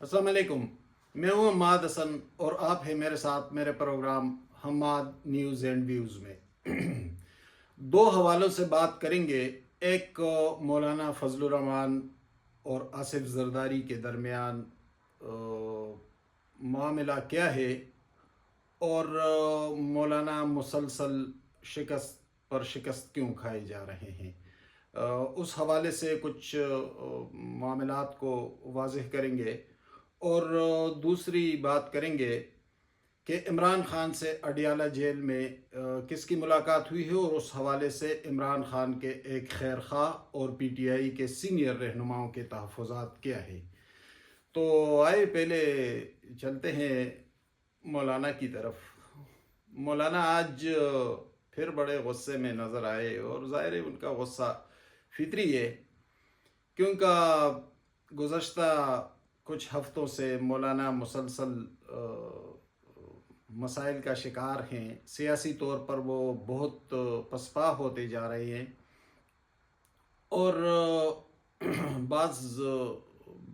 السلام علیکم، میں ہوں حماد حسن اور آپ ہیں میرے ساتھ میرے program Hammad news and views میں۔ دو حوالوں سے بات کریں گے۔ ایک مولانا فضل الرحمان اور آصف زرداری کے درمیان معاملہ کیا ہے، اور مولانا مسلسل شکست پر شکست کیوں کھائے جا رہے ہیں، اس حوالے سے کچھ معاملات کو واضح کریں گے۔ اور دوسری بات کریں گے کہ عمران خان سے اڈیالہ جیل میں کس کی ملاقات ہوئی ہے، اور اس حوالے سے عمران خان کے ایک خیر خواہ اور پی ٹی آئی کے سینئر رہنماؤں کے تحفظات کیا ہے۔ تو آئے پہلے چلتے ہیں مولانا کی طرف۔ مولانا آج پھر بڑے غصے میں نظر آئے، اور ظاہر ہے ان کا غصہ فطری ہے، کیونکہ گزشتہ کچھ ہفتوں سے مولانا مسلسل مسائل کا شکار ہیں۔ سیاسی طور پر وہ بہت پسپا ہوتے جا رہے ہیں، اور بعض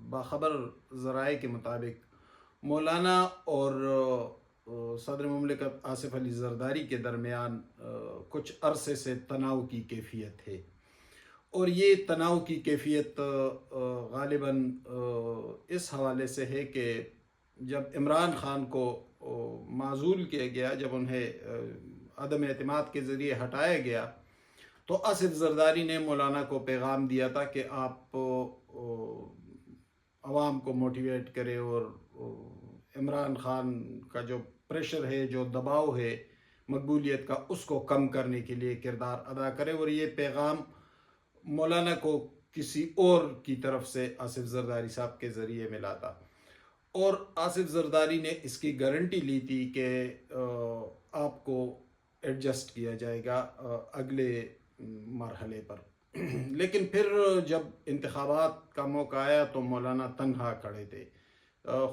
باخبر ذرائع کے مطابق مولانا اور صدر مملکت آصف علی زرداری کے درمیان کچھ عرصے سے تناؤ کی کیفیت ہے، اور یہ تناؤ کی کیفیت غالباً اس حوالے سے ہے کہ جب عمران خان کو معزول کیا گیا، جب انہیں عدم اعتماد کے ذریعے ہٹایا گیا، تو آصف زرداری نے مولانا کو پیغام دیا تھا کہ آپ عوام کو موٹیویٹ کرے، اور عمران خان کا جو پریشر ہے، جو دباؤ ہے مقبولیت کا، اس کو کم کرنے کے لیے کردار ادا کرے۔ اور یہ پیغام مولانا کو کسی اور کی طرف سے آصف زرداری صاحب کے ذریعے ملا تھا، اور آصف زرداری نے اس کی گارنٹی لی تھی کہ آپ کو ایڈجسٹ کیا جائے گا اگلے مرحلے پر۔ لیکن پھر جب انتخابات کا موقع آیا تو مولانا تنہا کھڑے تھے،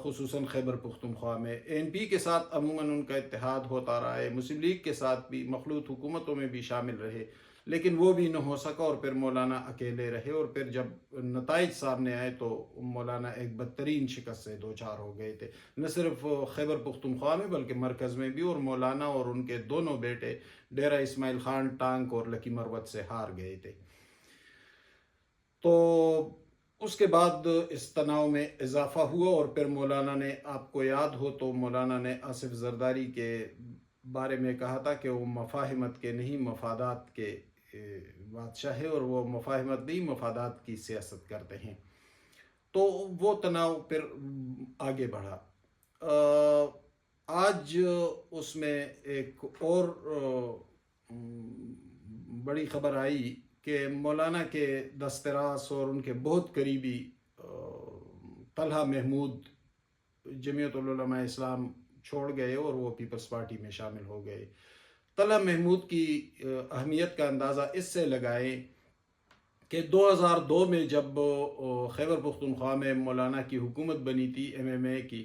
خصوصاً خیبر پختونخوا میں۔ این پی کے ساتھ عموماً ان کا اتحاد ہوتا رہا ہے، مسلم لیگ کے ساتھ بھی مخلوط حکومتوں میں بھی شامل رہے، لیکن وہ بھی نہ ہو سکا، اور پھر مولانا اکیلے رہے۔ اور پھر جب نتائج سامنے آئے تو مولانا ایک بدترین شکست سے دوچار ہو گئے تھے، نہ صرف خیبر پختونخوا میں بلکہ مرکز میں بھی، اور مولانا اور ان کے دونوں بیٹے ڈیرہ اسماعیل خان ٹانک اور لکی مروت سے ہار گئے تھے۔ تو اس کے بعد اس تناؤ میں اضافہ ہوا، اور پھر مولانا نے، آپ کو یاد ہو تو مولانا نے آصف زرداری کے بارے میں کہا تھا کہ وہ مفاہمت کے نہیں مفادات کے بادشاہ ہے، اور وہ مفاہمت نہیں مفادات کی سیاست کرتے ہیں۔ تو وہ تناؤ پھر آگے بڑھا۔ آج اس میں ایک اور بڑی خبر آئی کہ مولانا کے دستراس اور ان کے بہت قریبی طلحہ محمود جمعیت العلماء اسلام چھوڑ گئے، اور وہ پیپلز پارٹی میں شامل ہو گئے۔ طلحہ محمود کی اہمیت کا اندازہ اس سے لگائیں کہ 2002 میں جب خیبر پختونخوا میں مولانا کی حکومت بنی تھی MMA کی،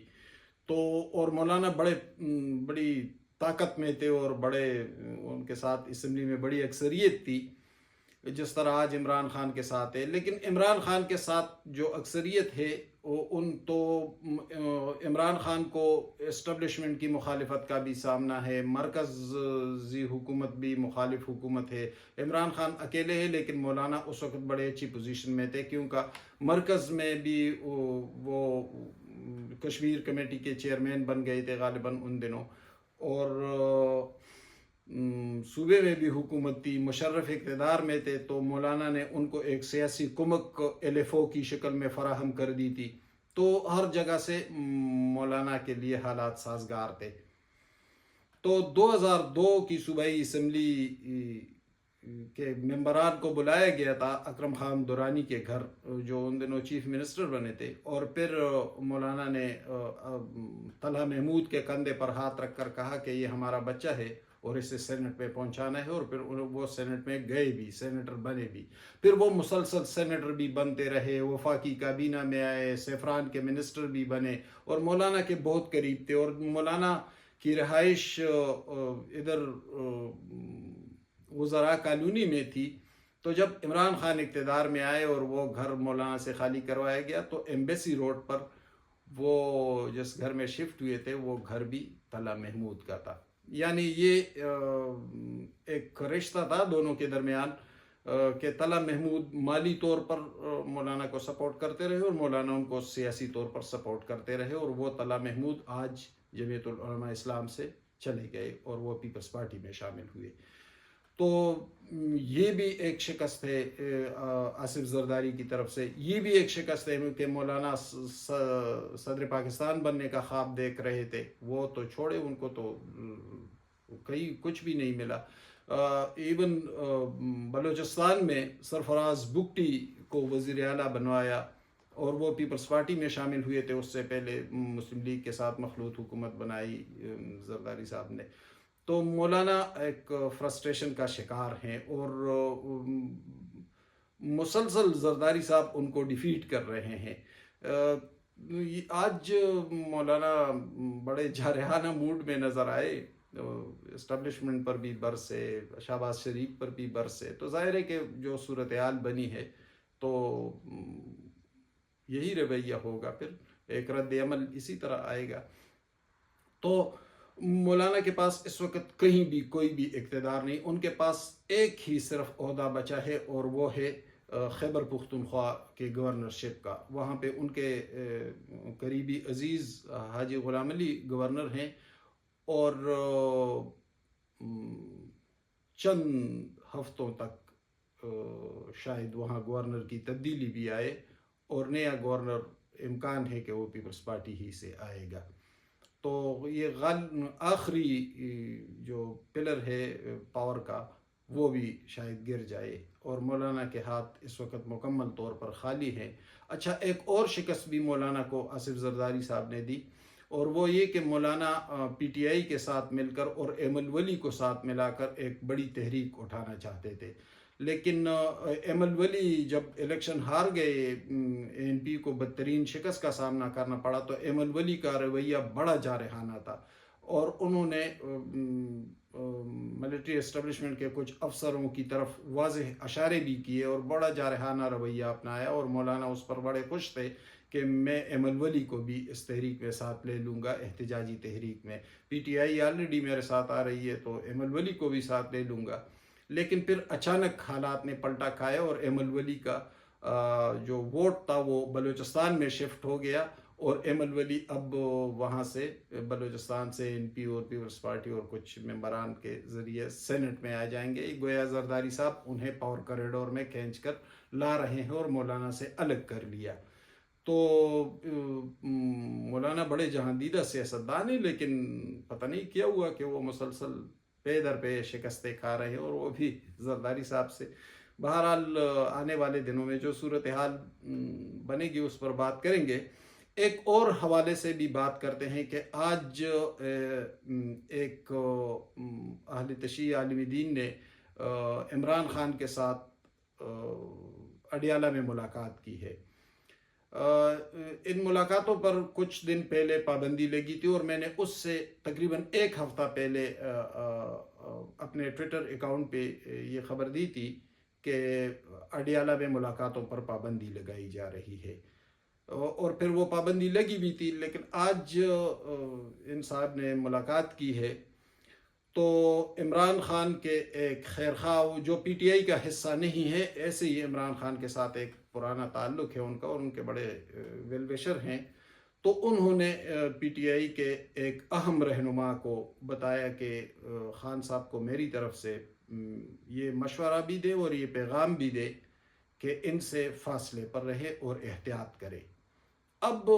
تو اور مولانا بڑی طاقت میں تھے، اور ان کے ساتھ اسمبلی میں بڑی اکثریت تھی، جس طرح آج عمران خان کے ساتھ ہے۔ لیکن عمران خان کے ساتھ جو اکثریت ہے، عمران خان کو اسٹیبلشمنٹ کی مخالفت کا بھی سامنا ہے، مرکزی حکومت بھی مخالف حکومت ہے۔ عمران خان اکیلے ہے، لیکن مولانا اس وقت بڑے اچھی پوزیشن میں تھے، کیونکہ مرکز میں بھی وہ کشمیر کمیٹی کے چیئرمین بن گئے تھے غالباً ان دنوں، اور صوبے میں بھی حکومت تھی، مشرف اقتدار میں تھے، تو مولانا نے ان کو ایک سیاسی کمک LFO کی شکل میں فراہم کر دی تھی۔ تو ہر جگہ سے مولانا کے لیے حالات سازگار تھے۔ تو 2002 کی صوبائی اسمبلی کے ممبران کو بلایا گیا تھا اکرم خان دورانی کے گھر، جو ان دنوں چیف منسٹر بنے تھے، اور پھر مولانا نے طلحہ محمود کے کندھے پر ہاتھ رکھ کر کہا کہ یہ ہمارا بچہ ہے اور اسے سینٹ میں پہنچانا ہے، اور پھر وہ سینٹ میں گئے بھی، سینیٹر بنے بھی۔ پھر وہ مسلسل سینیٹر بھی بنتے رہے، وفاقی کابینہ میں آئے، سیفران کے منسٹر بھی بنے، اور مولانا کے بہت قریب تھے۔ اور مولانا کی رہائش ادھر وزراء کالونی میں تھی، تو جب عمران خان اقتدار میں آئے اور وہ گھر مولانا سے خالی کروایا گیا، تو ایمبیسی روڈ پر وہ جس گھر میں شفٹ ہوئے تھے وہ گھر بھی طلحہ محمود کا تھا. یعنی یہ ایک رشتہ تھا دونوں کے درمیان کہ طلحہ محمود مالی طور پر مولانا کو سپورٹ کرتے رہے اور مولانا ان کو سیاسی طور پر سپورٹ کرتے رہے, اور وہ طلحہ محمود آج جمعیت العلماء اسلام سے چلے گئے اور وہ پیپلز پارٹی میں شامل ہوئے. تو یہ بھی ایک شکست ہے آصف زرداری کی طرف سے. یہ بھی ایک شکست ہے کہ مولانا صدر پاکستان بننے کا خواب دیکھ رہے تھے, وہ تو چھوڑے, ان کو تو کہیں کچھ بھی نہیں ملا. ایون بلوچستان میں سرفراز بگٹی کو وزیر اعلیٰ بنوایا اور وہ پیپلز پارٹی میں شامل ہوئے تھے. اس سے پہلے مسلم لیگ کے ساتھ مخلوط حکومت بنائی زرداری صاحب نے. تو مولانا ایک فرسٹریشن کا شکار ہیں اور مسلسل زرداری صاحب ان کو ڈیفیٹ کر رہے ہیں. آج مولانا بڑے جارحانہ موڈ میں نظر آئے, اسٹیبلشمنٹ پر بھی برسے, شہباز شریف پر بھی برسے. تو ظاہر ہے کہ جو صورتحال بنی ہے تو یہی رویہ ہوگا, پھر ایک رد عمل اسی طرح آئے گا. تو مولانا کے پاس اس وقت کہیں بھی کوئی بھی اقتدار نہیں. ان کے پاس ایک ہی صرف عہدہ بچا ہے اور وہ ہے خیبر پختونخوا کے گورنرشپ کا. وہاں پہ ان کے قریبی عزیز حاجی غلام علی گورنر ہیں اور چند ہفتوں تک شاید وہاں گورنر کی تبدیلی بھی آئے اور نیا گورنر امکان ہے کہ وہ پیپلز پارٹی ہی سے آئے گا. تو یہ آخری جو پلر ہے پاور کا وہ بھی شاید گر جائے اور مولانا کے ہاتھ اس وقت مکمل طور پر خالی ہیں. اچھا, ایک اور شکست بھی مولانا کو آصف زرداری صاحب نے دی, اور وہ یہ کہ مولانا پی ٹی آئی کے ساتھ مل کر اور ایمل ولی کو ساتھ ملا کر ایک بڑی تحریک اٹھانا چاہتے تھے. لیکن ایمل ولی جب الیکشن ہار گئے, این پی کو بدترین شکست کا سامنا کرنا پڑا, تو ایمل ولی کا رویہ بڑا جارحانہ تھا اور انہوں نے ملٹری اسٹیبلشمنٹ کے کچھ افسروں کی طرف واضح اشارے بھی کیے اور بڑا جارحانہ رویہ اپنایا, اور مولانا اس پر بڑے خوش تھے کہ میں ایمل ولی کو بھی اس تحریک میں ساتھ لے لوں گا, احتجاجی تحریک میں. پی ٹی آئی آلریڈی میرے ساتھ آ رہی ہے تو ایمل ولی کو بھی ساتھ لے لوں گا. لیکن پھر اچانک حالات نے پلٹا کھایا اور ایمل ولی کا جو ووٹ تھا وہ بلوچستان میں شفٹ ہو گیا, اور ایمل ولی اب وہاں سے بلوچستان سے این پی اور پیپلز پارٹی اور کچھ ممبران کے ذریعے سینٹ میں آ جائیں گے. گویا زرداری صاحب انہیں پاور کریڈور میں کھینچ کر لا رہے ہیں اور مولانا سے الگ کر لیا. تو مولانا بڑے جہاندیدہ سیاستدان ہیں, لیکن پتہ نہیں کیا ہوا کہ وہ مسلسل پے در پہ شکستیں کھا رہے ہیں, اور وہ بھی زرداری صاحب سے. بہرحال آنے والے دنوں میں جو صورتحال بنے گی اس پر بات کریں گے. ایک اور حوالے سے بھی بات کرتے ہیں کہ آج ایک اہل تشیع عالم دین نے عمران خان کے ساتھ اڈیالہ میں ملاقات کی ہے. ان ملاقاتوں پر کچھ دن پہلے پابندی لگی تھی اور میں نے اس سے تقریباً ایک ہفتہ پہلے اپنے ٹویٹر اکاؤنٹ پہ یہ خبر دی تھی کہ اڈیالہ میں ملاقاتوں پر پابندی لگائی جا رہی ہے, اور پھر وہ پابندی لگی بھی تھی. لیکن آج ان صاحب نے ملاقات کی ہے تو عمران خان کے ایک خیر خواہ جو پی ٹی آئی کا حصہ نہیں ہے, ایسے ہی عمران خان کے ساتھ ایک پرانا تعلق ہے ان کا اور ان کے بڑے ویل وشر ہیں, تو انہوں نے پی ٹی آئی کے ایک اہم رہنما کو بتایا کہ خان صاحب کو میری طرف سے یہ مشورہ بھی دے اور یہ پیغام بھی دے کہ ان سے فاصلے پر رہے اور احتیاط کرے. اب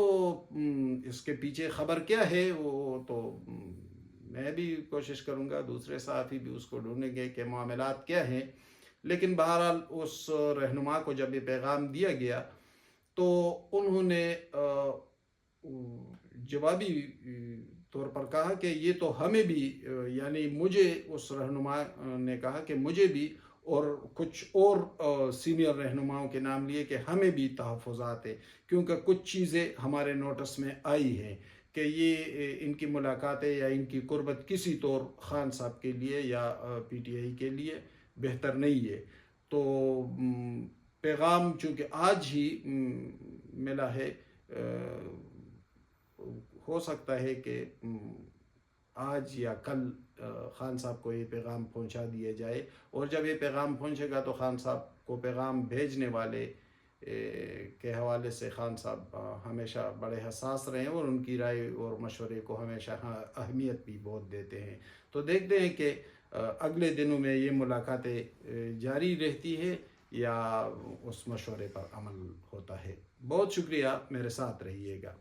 اس کے پیچھے خبر کیا ہے وہ تو میں بھی کوشش کروں گا, دوسرے صحافی بھی اس کو ڈھونڈیں گے کہ معاملات کیا ہیں. لیکن بہرحال اس رہنما کو جب یہ پیغام دیا گیا تو انہوں نے جوابی طور پر کہا کہ یہ تو ہمیں بھی, یعنی مجھے, اس رہنما نے کہا کہ مجھے بھی اور کچھ اور سینئر رہنماؤں کے نام لیے کہ ہمیں بھی تحفظات ہیں, کیونکہ کچھ چیزیں ہمارے نوٹس میں آئی ہیں کہ یہ ان کی ملاقاتیں یا ان کی قربت کسی طور خان صاحب کے لیے یا پی ٹی آئی کے لیے بہتر نہیں ہے. تو پیغام چونکہ آج ہی ملا ہے ہو سکتا ہے کہ آج یا کل خان صاحب کو یہ پیغام پہنچا دیا جائے، اور جب یہ پیغام پہنچے گا تو خان صاحب کو پیغام بھیجنے والے کے حوالے سے خان صاحب ہمیشہ بڑے حساس رہے ہیں، اور ان کی رائے اور مشورے کو ہمیشہ اہمیت بھی بہت دیتے ہیں۔ تو دیکھتے ہیں کہ اگلے دنوں میں یہ ملاقاتیں جاری رہتی ہے یا اس مشورے پر عمل ہوتا ہے۔ بہت شکریہ، میرے ساتھ رہیے گا۔